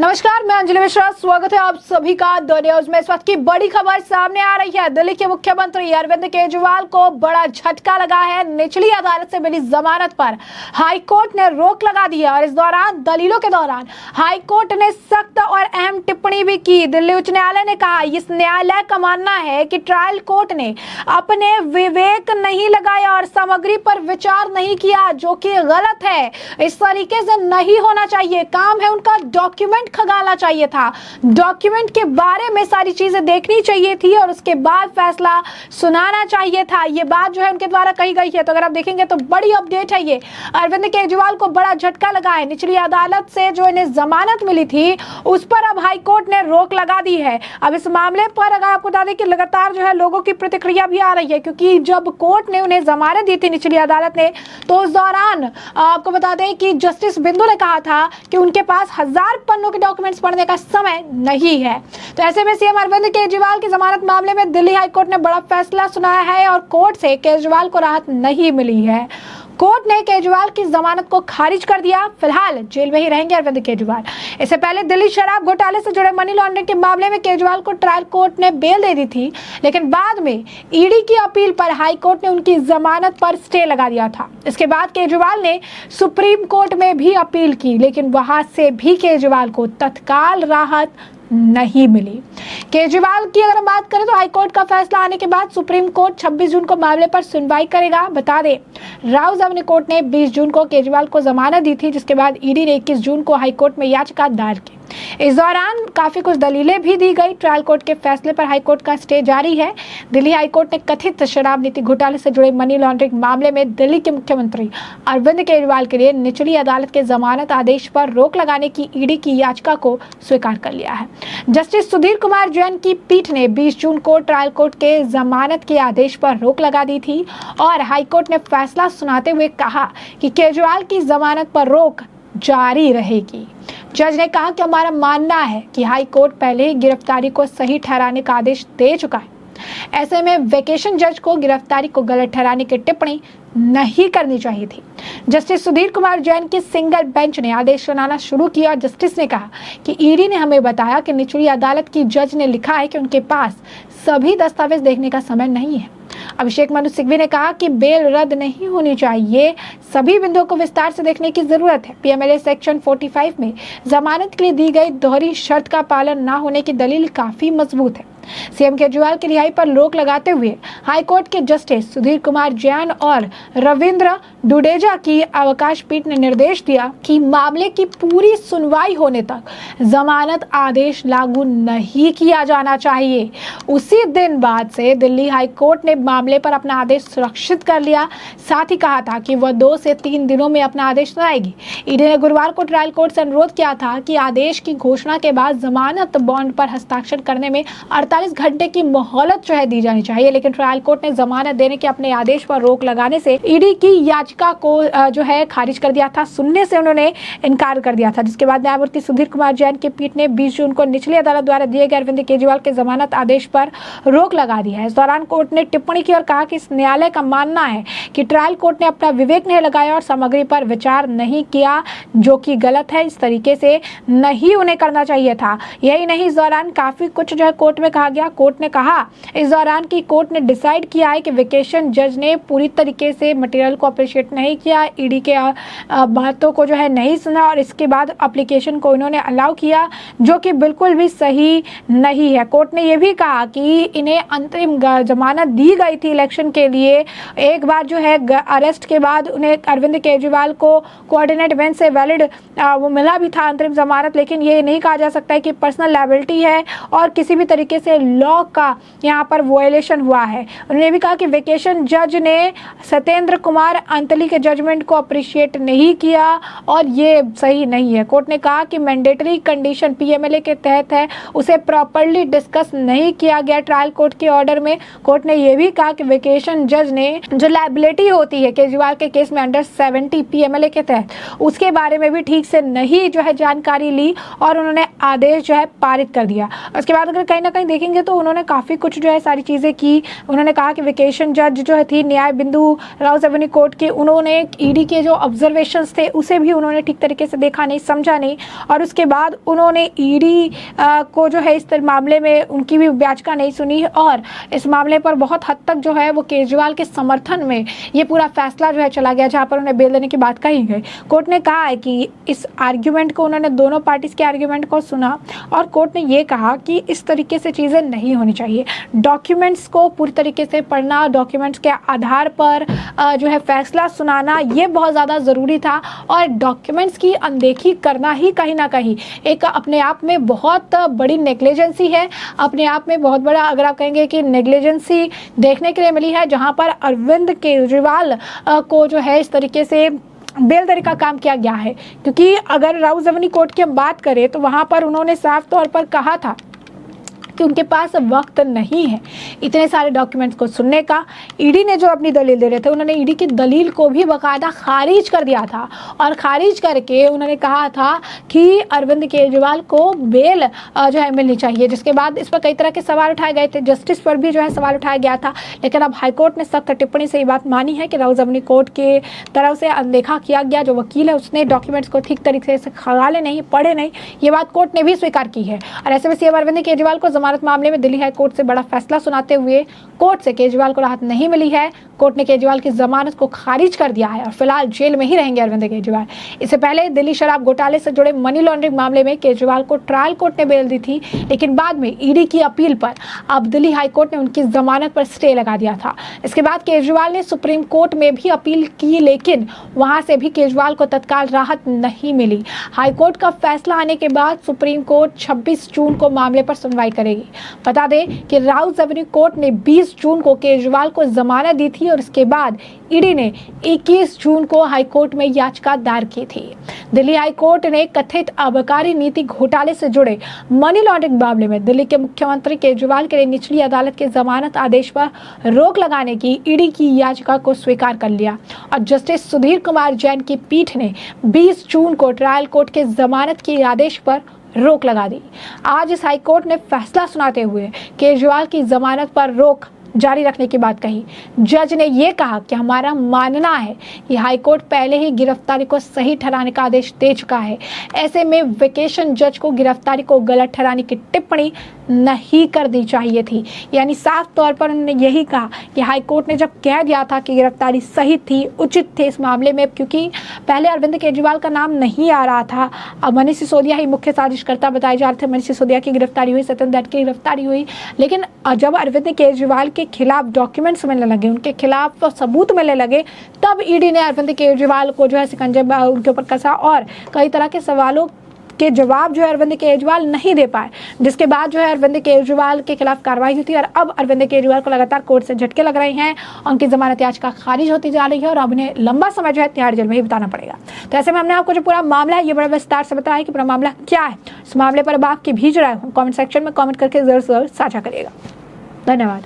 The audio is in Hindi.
नमस्कार, मैं अंजलि मिश्रा। स्वागत है आप सभी का द न्यूज में। इस वक्त की बड़ी खबर सामने आ रही है। दिल्ली के मुख्यमंत्री अरविंद केजरीवाल को बड़ा झटका लगा है। निचली अदालत से मिली जमानत पर हाईकोर्ट ने रोक लगा दी है और इस दौरान दलीलों के दौरान हाईकोर्ट ने सख्त और अहम टिप्पणी भी की। दिल्ली उच्च न्यायालय ने कहा, इस न्यायालय का मानना है कि ट्रायल कोर्ट ने अपने विवेक नहीं लगाया और सामग्री पर विचार नहीं किया, जो कि गलत है। इस तरीके से नहीं होना चाहिए। काम है उनका डॉक्यूमेंट खंगालना चाहिए था। डॉक्यूमेंट के बारे में सारी चीजें देखनी चाहिए थी और उसके बाद फैसला सुनाना चाहिए था। ये बात जो है उनके द्वारा कही गई है। तो अगर आप देखेंगे तो बड़ी अपडेट है ये। अरविंद केजरीवाल को बड़ा झटका लगा है। निचली अदालत से जो इन्हें जमानत मिली थी उस पर अब हाईकोर्ट ने रोक लगा दी है। अब इस मामले पर अगर आपको बता दें कि लगातार जो है लोगों की प्रतिक्रिया भी आ रही है, क्योंकि जब कोर्ट ने उन्हें जमानत दी थी निचली अदालत ने, तो उस दौरान आपको बता दें कि जस्टिस बिंदु ने कहा था कि उनके पास 1000 पन्नों के डॉक्यूमेंट्स पढ़ने का समय नहीं है। तो ऐसे में सीएम अरविंद केजरीवाल की जमानत मामले में दिल्ली हाईकोर्ट ने बड़ा फैसला सुनाया है और कोर्ट से केजरीवाल को राहत नहीं मिली है। कोर्ट ने केजरीवाल की जमानत को खारिज कर दिया। फिलहाल जेल में ही रहेंगे अरविंद केजरीवाल। इससे पहले दिल्ली शराब घोटाले से जुड़े मनी लॉन्ड्रिंग के मामले में केजरीवाल को ट्रायल कोर्ट ने बेल दे दी थी, लेकिन बाद में ईडी की अपील पर हाईकोर्ट ने उनकी जमानत पर स्टे लगा दिया था। इसके बाद केजरीवाल ने सुप्रीम कोर्ट में भी अपील की, लेकिन वहां से भी केजरीवाल को तत्काल राहत नहीं मिली। केजरीवाल की अगर हम बात करें तो हाईकोर्ट का फैसला आने के बाद सुप्रीम कोर्ट 26 जून को मामले पर सुनवाई करेगा। बता दें, राउज एवेन्यू कोर्ट ने 20 जून को केजरीवाल को जमानत दी थी, जिसके बाद ईडी ने 21 जून को हाईकोर्ट में याचिका दायर की। इस दौरान काफी कुछ दलीलें भी दी गई। ट्रायल कोर्ट के फैसले पर हाईकोर्ट का स्टे जारी है। दिल्ली हाईकोर्ट ने कथित शराब नीति घोटाले से जुड़े मनी लॉन्ड्रिंग मामले में दिल्ली के मुख्यमंत्री अरविंद केजरीवाल के लिए निचली अदालत के जमानत आदेश पर रोक लगाने की ईडी की याचिका को स्वीकार कर लिया है। जस्टिस सुधीर कुमार जैन की पीठ ने 20 जून को ट्रायल कोर्ट के जमानत के आदेश पर रोक लगा दी थी और हाईकोर्ट ने फैसला सुनाते हुए कहा कि केजरीवाल की जमानत पर रोक जारी रहेगी। जज ने कहा कि हमारा मानना है कि हाई कोर्ट पहले ही गिरफ्तारी को सही ठहराने का आदेश दे चुका है। ऐसे में वेकेशन जज को गिरफ्तारी को गलत ठहराने की टिप्पणी नहीं करनी चाहिए थी। जस्टिस सुधीर कुमार जैन की सिंगल बेंच ने आदेश सुनाना शुरू किया और जस्टिस ने कहा कि ईडी ने हमें बताया कि निचली अदालत की जज ने लिखा है कि उनके पास सभी दस्तावेज देखने का समय नहीं है। अभिषेक मनु सिंघवी ने कहा कि बेल रद्द नहीं होनी चाहिए, सभी बिंदुओं को विस्तार से देखने की जरूरत है। पीएमएलए सेक्शन 45 में जमानत के लिए दी गई दोहरी शर्त का पालन न होने की दलील काफी मजबूत है। सीएम केजरीवाल की रिहाई पर रोक लगाते हुए हाईकोर्ट के जस्टिस सुधीर कुमार जैन और रविंद्र डुडेजा की अवकाश पीठ ने निर्देश दिया कि मामले की पूरी सुनवाई होने तक जमानत आदेश लागू नहीं किया जाना चाहिए। उसी दिन बाद से दिल्ली हाईकोर्ट ने मामले पर अपना आदेश सुरक्षित कर लिया। साथ ही कहा था कि वह 2 से 3 दिनों में अपना आदेश सुनाएगी। ईडी ने गुरुवार को ट्रायल कोर्ट से अनुरोध किया था कि आदेश की घोषणा के बाद जमानत बॉन्ड पर हस्ताक्षर करने में 48 घंटे की मोहलत जो है दी जानी चाहिए, लेकिन ट्रायल कोर्ट ने जमानत देने के अपने आदेश पर रोक लगाने से ईडी की याचिका को जो है खारिज कर दिया था। सुनने से उन्होंने इनकार कर दिया था, जिसके बाद न्यायमूर्ति सुधीर कुमार जैन की पीठ ने 20 जून को निचली अदालत द्वारा दिए गए अरविंद केजरीवाल के जमानत आदेश पर रोक लगा दी है। इस दौरान कोर्ट ने टिप्पणी की और कहा कि इस न्यायालय का मानना है कि ट्रायल कोर्ट ने अपना विवेक नहीं लगाया और सामग्री पर विचार नहीं किया, जो कि गलत है। इस तरीके से नहीं उन्हें करना चाहिए था। यही नहीं, इस दौरान काफी कुछ जो है कोर्ट में कहा गया। कोर्ट ने कहा इस दौरान की कोर्ट ने डिसाइड किया है कि वेकेशन जज ने पूरी तरीके से मटेरियल को अप्रिशिएट नहीं किया, ईडी के बातों को जो है नहीं सुना और इसके बाद एप्लीकेशन को इन्होंने अलाउ किया, जो कि बिल्कुल भी सही नहीं है। कोर्ट ने यह भी कहा कि इन्हें अंतरिम जमानत दी गई थी इलेक्शन के लिए। एक बार जो है अरेस्ट के बाद उन्हें अरविंद केजरीवाल को कोऑर्डिनेट बेंच से वैलिड वो मिला भी था अंतरिम जमानत, लेकिन ये नहीं कहा जा सकता है कि पर्सनल लायबिलिटी है और किसी भी तरीके से लॉ का यहाँ पर वायलेशन हुआ है। उन्होंने भी कहा कि वेकेशन जज ने सत्येंद्र कुमार अंतली के जजमेंट को अप्रिशिएट नहीं किया और ये सही नहीं है। कोर्ट ने कहा कि मैंडेटरी कंडीशन पीएमएलए के तहत है, उसे प्रॉपर्ली डिस्कस नहीं किया गया ट्रायल कोर्ट के ऑर्डर में। कोर्ट ने यह भी कहा कि वेकेशन जज ने जो लायबिलिटी होती है केजरीवाल के केस में अंडर 70 पीएमएलए के तहत, उसके बारे में भी ठीक से नहीं जो है जानकारी ली और उन्होंने आदेश जो है पारित कर दिया। उसके बाद अगर कहीं ना कहीं देखिए देखेंगे तो उन्होंने काफ़ी कुछ जो है सारी चीज़ें की। उन्होंने कहा कि वेकेशन जज जो थी न्याय बिंदु राउस एवेन्यू कोर्ट के, उन्होंने ईडी के जो ऑब्जर्वेशंस थे उसे भी उन्होंने ठीक तरीके से देखा नहीं, समझा नहीं, और उसके बाद उन्होंने ईडी को जो है इस मामले में उनकी भी याचिका नहीं सुनी और इस मामले पर बहुत हद तक जो है वो केजरीवाल के समर्थन में ये पूरा फैसला जो है चला गया, जहाँ पर उन्हें बेल देने की बात कही गई। कोर्ट ने कहा है कि इस आर्ग्यूमेंट को, उन्होंने दोनों पार्टीज के आर्ग्यूमेंट को सुना और कोर्ट ने ये कहा कि इस तरीके से चीज़ें नहीं होनी चाहिए। डॉक्यूमेंट्स को पूरी तरीके से पढ़ना, डॉक्यूमेंट्स के आधार पर जो है फैसला सुनाना, ये बहुत ज़्यादा ज़रूरी था और डॉक्यूमेंट्स की अनदेखी करना ही कहीं ना कहीं एक अपने आप में बहुत बड़ी नेग्लिजेंसी है, अपने आप में बहुत बड़ा, अगर आप कहेंगे कि नेग्लिजेंसी देखने के लिए मिली है, जहां पर अरविंद केजरीवाल को जो है इस तरीके से बेल देने का काम किया गया है। क्योंकि अगर राउस एवेन्यू कोर्ट की हम बात करें तो वहां पर उन्होंने साफ तौर पर कहा था कि उनके पास वक्त नहीं है इतने सारे डॉक्यूमेंट्स को सुनने का। ईडी ने जो अपनी दलील दे रहे थे, उन्होंने ईडी की दलील को भी बाकायदा खारिज कर दिया था और खारिज करके उन्होंने कहा था कि अरविंद केजरीवाल को बेल जो है मिलनी चाहिए, जिसके बाद इस पर कई तरह के सवाल उठाए गए थे, जस्टिस पर भी जो है सवाल उठाया गया था। लेकिन अब हाईकोर्ट ने सख्त टिप्पणी से ये बात मानी है कि राउस एवेन्यू कोर्ट के तरफ से अनदेखा किया गया। जो वकील है उसने डॉक्यूमेंट्स को ठीक तरीके से खंगाले नहीं, पढ़े नहीं, ये बात कोर्ट ने भी स्वीकार की है। और ऐसे में सीएम अरविंद केजरीवाल को जमानत मामले में दिल्ली हाई कोर्ट से बड़ा फैसला सुनाते हुए कोर्ट से केजरीवाल को राहत नहीं मिली है। कोर्ट ने केजरीवाल की जमानत को खारिज कर दिया है और फिलहाल जेल में ही रहेंगे अरविंद केजरीवाल। इससे पहले दिल्ली शराब घोटाले से जुड़े मनी लॉन्ड्रिंग मामले में केजरीवाल को ट्रायल कोर्ट ने बेल दी थी, लेकिन बाद में ईडी की अपील पर अब दिल्ली हाई कोर्ट ने उनकी जमानत पर स्टे लगा दिया था। इसके बाद केजरीवाल ने सुप्रीम कोर्ट में भी अपील की, लेकिन वहां से भी केजरीवाल को तत्काल राहत नहीं मिली। हाई कोर्ट का फैसला आने के बाद सुप्रीम कोर्ट 26 जून को मामले पर सुनवाई करेगी। बता दें कि राउस एवेन्यू कोर्ट ने 20 जून को केजरीवाल को जमानत दी थी और इसके बाद ईडी ने 21 जून को हाईकोर्ट में याचिका दायर की थी। दिल्ली हाईकोर्ट ने कथित आबकारी नीति घोटाले से जुड़े मनी लॉन्ड्रिंग मामले में दिल्ली के मुख्यमंत्री केजरीवाल के लिए निचली अदालत के जमानत आदेश पर रोक लगाने की ईडी की याचिका को स्वीकार कर लिया और जस्टिस सुधीर कुमार जैन की पीठ ने 20 जून को ट्रायल कोर्ट के जमानत के आदेश पर रोक लगा दी। आज इस हाईकोर्ट ने फैसला सुनाते हुए केजरीवाल की जमानत पर रोक जारी रखने की बात कही। जज ने यह कहा कि हमारा मानना है कि हाईकोर्ट पहले ही गिरफ्तारी को सही ठहराने का आदेश दे चुका है। ऐसे में वेकेशन जज को गिरफ्तारी को गलत ठहराने की टिप्पणी नहीं करनी चाहिए थी। यानी साफ तौर पर उन्होंने यही कहा कि हाईकोर्ट ने जब कह दिया था कि गिरफ्तारी सही थी, उचित थे इस मामले में, क्योंकि पहले अरविंद केजरीवाल का नाम नहीं आ रहा था, अब मनीष सिसोदिया ही मुख्य साजिशकर्ता बताए जा रहे थे। मनीष सिसोदिया की गिरफ्तारी हुई, सत्येंद्र दैट की गिरफ्तारी हुई, लेकिन जब अरविंद केजरीवाल के खिलाफ डॉक्यूमेंट्स मिलने लगे, उनके खिलाफ तो सबूत मिलने लगे, तब ईडी ने अरविंद केजरीवाल को जो है शिकंजे उनके ऊपर कसा और कई तरह के सवालों के जवाब जो है अरविंद केजरीवाल नहीं दे पाए, जिसके बाद जो है अरविंद केजरीवाल के खिलाफ कार्रवाई हुई थी और अब अरविंद केजरीवाल को लगातार कोर्ट से झटके लग रहे हैं। उनकी जमानत याचिका खारिज होती जा रही है और अब उन्हें लंबा समय जो है तिहाड़ जेल में ही बिताना पड़ेगा। तो ऐसे में हमने आपको जो पूरा मामला है ये बड़ा विस्तार से बताया कि पूरा मामला क्या है। इस मामले पर अब आपकी भी राय हो कॉमेंट सेक्शन में कॉमेंट करके जरूर साझा करिएगा। धन्यवाद।